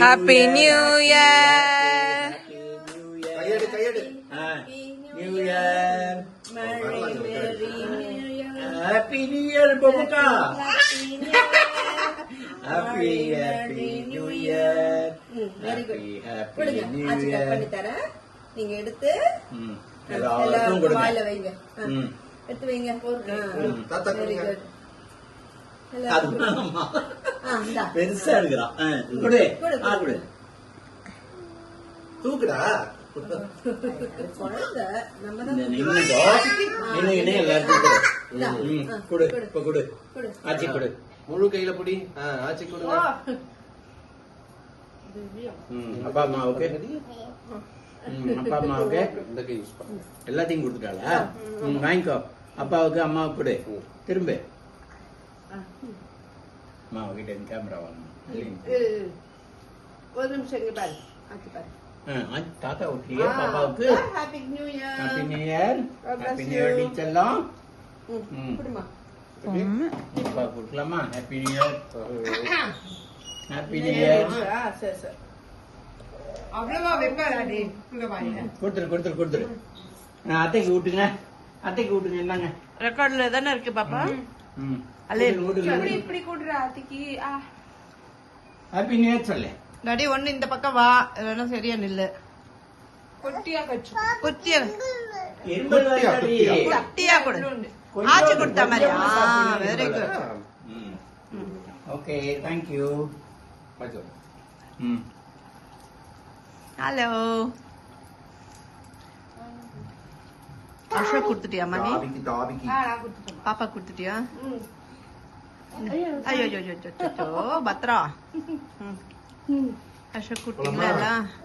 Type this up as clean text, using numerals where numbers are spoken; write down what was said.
Happy New Year. கையெடு New Year. Happy New Year Bobuka. Happy New Year. Very good. Happy New Year. பண்ணி தரேன். நீங்க எடுத்து எல்லாரும் கொடுங்க. வாயில வைங்க. எடுத்து வைங்க. தாத்தா Very கொடுங்க. good. அதுமா பெருசா எடுக்கிறான். குடு குடு தூக்குடா. குழந்தை நம்ம தான் குடு இப்ப குடு ஆச்சி குடு. முழு கையில புடி. ஆச்சி கொடுங்க. அப்பா அம்மாவுக்கு அப்பா அம்மாவுக்கு இந்த கை யூஸ் பண்ணு. எல்லாத்தையும் கொடுத்துட்டாளா? வாங்கிக்கோ. அப்பாவுக்கு அம்மாவுக்கு கொடு. திரும்ப அம்மாவுக்கிட்ட கேமரா வாங்கணும். ஒரு நிமிஷம் இங்க பாரு. ஆச்சி பாரு. தாத்தா விட்டுறியா பாப்பாவுக்கு? Happy new year. Happy new year. Happy new year டீச்சர்லாம். குடுமா. அப்பா கொடுக்கலாமா? Happy new year. Happy new year. சரி சரி. அவ்வளவா வெப்பாடி. இங்க பாருங்க. கொடுத்துரு. அத்தைக்கு விட்டுங்க. என்னங்க? ரெக்கார்ட்ல தானே இருக்கு பாப்பா. இப்படி கூடுற ஆத்திக்கு. ஹாப்பி நியூ இயர் சொல்லு. டாடி ஒண்ணு இந்த பக்கம் வா. இல்லைன்னா சரியா நில்லு. குட்டியா கொடு. ஆச்சு கொடுத்த மாதிரி. Very good. Okay thank you. Hello Ashok கொடுத்துட்டியா மணி? பாப்பா கொடுத்துட்டியா? ஐயோ பத்ரா. அசோக் கொடுத்தீங்களா எல்லாம்?